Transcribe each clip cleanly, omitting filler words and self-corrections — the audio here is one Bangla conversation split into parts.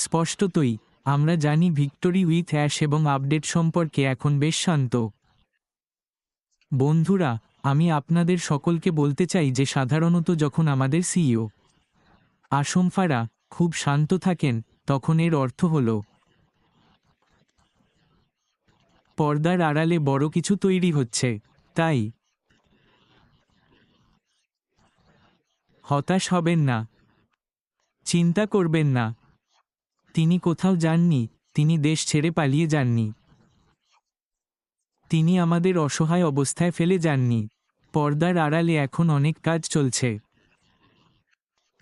স্পষ্টতই আমরা জানি ভিক্টোরি উইথ অ্যাশ এবং আপডেট সম্পর্কে এখন বেশ শান্ত। বন্ধুরা, আমি আপনাদের সকলকে বলতে চাই যে সাধারণত যখন আমাদের সিইও আসম্ফারা খুব শান্ত থাকেন, তখন এর অর্থ হল পর্দার আড়ালে বড় কিছু তৈরি হচ্ছে। তাই হতাশ হবেন না, চিন্তা করবেন না। তিনি কোথাও যাননি, তিনি দেশ ছেড়ে পালিয়ে যাননি, তিনি আমাদের অসহায় অবস্থায় ফেলে যাননি। পর্দার আড়ালে এখন অনেক কাজ চলছে।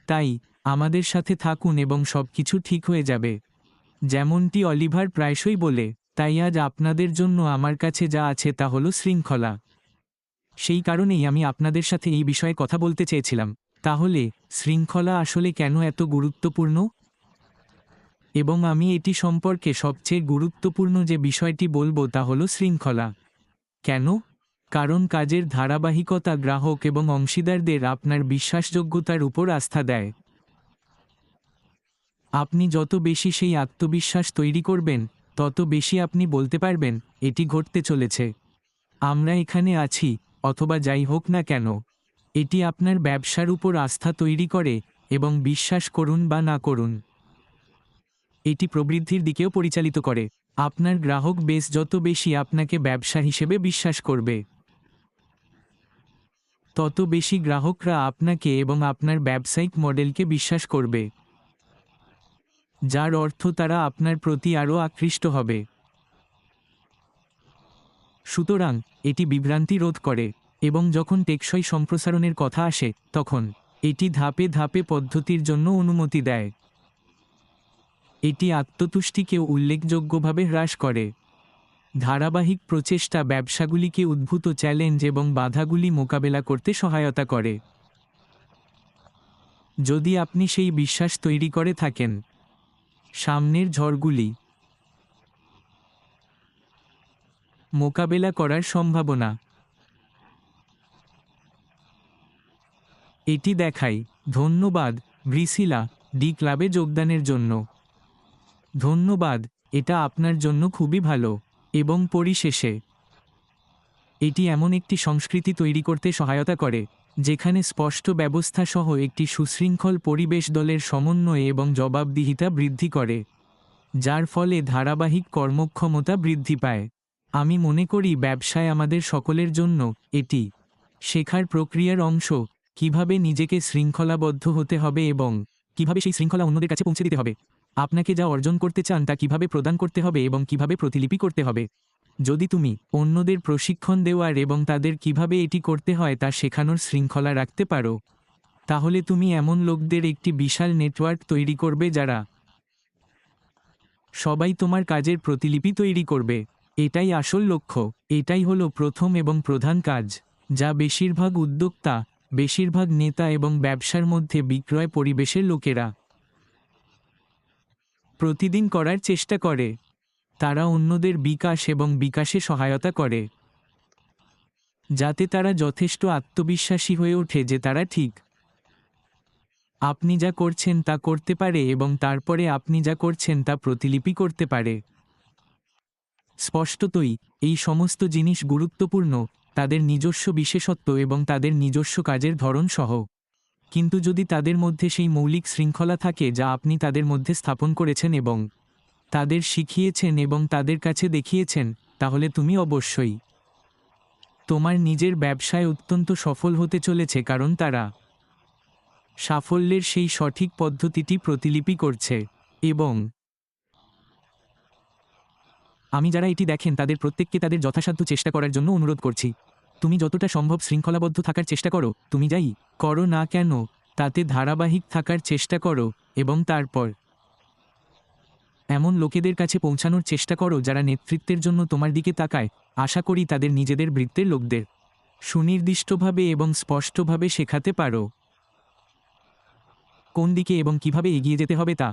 তাই আমাদের সাথে থাকুন এবং সবকিছু ঠিক হয়ে যাবে। যেমনটি অলিভার প্রায়শই বলে, তাই আজ আপনাদের জন্য আমার কাছে যা আছে তা হলো শৃঙ্খলা। সেই কারণেই আমি আপনাদের সাথে এই বিষয়ে কথা বলতে চেয়েছিলাম। তাহলে শৃঙ্খলা আসলে কেন এত গুরুত্বপূর্ণ? এবং আমি এটি সম্পর্কে সবচেয়ে গুরুত্বপূর্ণ যে বিষয়টি বলবো তা হলো শৃঙ্খলা। কেন? কারণ কাজের ধারাবাহিকতা গ্রাহক এবং অংশীদারদের আপনার বিশ্বাসযোগ্যতার উপর আস্থা দেয়। আপনি যত বেশি সেই আত্মবিশ্বাস তৈরি করবেন, তত বেশি আপনি বলতে পারবেন, এটি ঘটতে চলেছে, আমরা এখানে আছি, অথবা যাই হোক না কেন। এটি আপনার ব্যবসার উপর আস্থা তৈরি করে, এবং বিশ্বাস করুন বা না করুন, এটি প্রবৃদ্ধির দিকেও পরিচালিত করে। আপনার গ্রাহক বেস যত বেশি আপনাকে ব্যবসা হিসেবে বিশ্বাস করবে, তত বেশি গ্রাহকরা আপনাকে এবং আপনার ব্যবসায়িক মডেলকে বিশ্বাস করবে, যার অর্থ তারা আপনার প্রতি আরও আকৃষ্ট হবে। সুতরাং এটি বিভ্রান্তি রোধ করে, এবং যখন টেকসই সম্প্রসারণের কথা আসে, তখন এটি ধাপে ধাপে পদ্ধতির জন্য অনুমতি দেয়। এটি আত্মতুষ্টিকেও উল্লেখযোগ্যভাবে হ্রাস করে। ধারাবাহিক প্রচেষ্টা ব্যবসাগুলিকে উদ্ভূত চ্যালেঞ্জ এবং বাধাগুলি মোকাবেলা করতে সহায়তা করে। যদি আপনি সেই বিশ্বাস তৈরি করে থাকেন, সামনের ঝড়গুলি মোকাবেলা করার সম্ভাবনা এটি দেখায়। ধন্যবাদ ব্রিসিলা, ডি ক্লাবে যোগদানের জন্য। ধন্যবাদ, এটা আপনার জন্য খুবই ভালো। এবং পরিশেষে এটি এমন একটি সংস্কৃতি তৈরি করতে সহায়তা করে, যেখানে স্পষ্ট ব্যবস্থা সহ একটি সুশৃঙ্খল পরিবেশ দলের সমন্বয় এবং জবাবদিহিতা বৃদ্ধি করে, যার ফলে ধারাবাহিক কর্মক্ষমতা বৃদ্ধি পায়। আমি মনে করি ব্যবসায় আমাদের সকলের জন্য এটি শেখার প্রক্রিয়ার অংশ, কিভাবে নিজেকে শৃঙ্খলাবদ্ধ হতে হবে এবং কিভাবে সেই শৃঙ্খলা অন্যদের কাছে পৌঁছে দিতে হবে। আপনাকে যা অর্জন করতে চান তা কিভাবে প্রদান করতে হবে এবং কিভাবে প্রতিলিপি করতে হবে। যদি তুমি অন্যদের প্রশিক্ষণ দেওয়ার এবং তাদের কিভাবে এটি করতে হয় তা শেখানোর শৃঙ্খলা রাখতে পারো, তাহলে তুমি এমন লোকদের একটি বিশাল নেটওয়ার্ক তৈরি করবে যারা সবাই তোমার কাজের প্রতিলিপি তৈরি করবে। এটাই আসল লক্ষ্য, এটাই হলো প্রথম এবং প্রধান কাজ, যা বেশিরভাগ উদ্যোক্তা, বেশিরভাগ নেতা এবং ব্যবসার মধ্যে বিক্রয় পরিবেশের লোকেরা প্রতিদিন করার চেষ্টা করে। তারা অন্যদের বিকাশ এবং বিকাশে সহায়তা করে, যাতে তারা যথেষ্ট আত্মবিশ্বাসী হয়ে ওঠে যে তারা ঠিক আপনি যা করছেন তা করতে পারে এবং তারপরে আপনি যা করছেন তা প্রতিলিপি করতে পারে। স্পষ্টতই এই সমস্ত জিনিস গুরুত্বপূর্ণ, তাদের নিজস্ব বিশেষত্ব এবং তাদের নিজস্ব কাজের ধরন সহ। কিন্তু যদি তাদের মধ্যে সেই মৌলিক শৃঙ্খলা থাকে যা আপনি তাদের মধ্যে স্থাপন করেছেন এবং তাদের শিখিয়েছেন এবং তাদের কাছে দেখিয়েছেন, তাহলে তুমি অবশ্যই তোমার নিজের ব্যবসায় অত্যন্ত সফল হতে চলেছে, কারণ তারা সাফল্যের সেই সঠিক পদ্ধতিটি প্রতিলিপি করছে। এবং আমি যারা এটি দেখেন তাদের প্রত্যেককে তাদের যথাসাধ্য চেষ্টা করার জন্য অনুরোধ করছি। তুমি যতটা সম্ভব শৃঙ্খলাবদ্ধ থাকার চেষ্টা করো, তুমি যাই করো না কেন তাতে ধারাবাহিক থাকার চেষ্টা করো, এবং তারপর এমন লোকেদের কাছে পৌঁছানোর চেষ্টা করো যারা নেতৃত্বের জন্য তোমার দিকে তাকায়। আশা করি তাদের নিজেদের বৃত্তের লোকদের সুনির্দিষ্টভাবে এবং স্পষ্টভাবে শেখাতে পারো কোন দিকে এবং কিভাবে এগিয়ে যেতে হবে তা।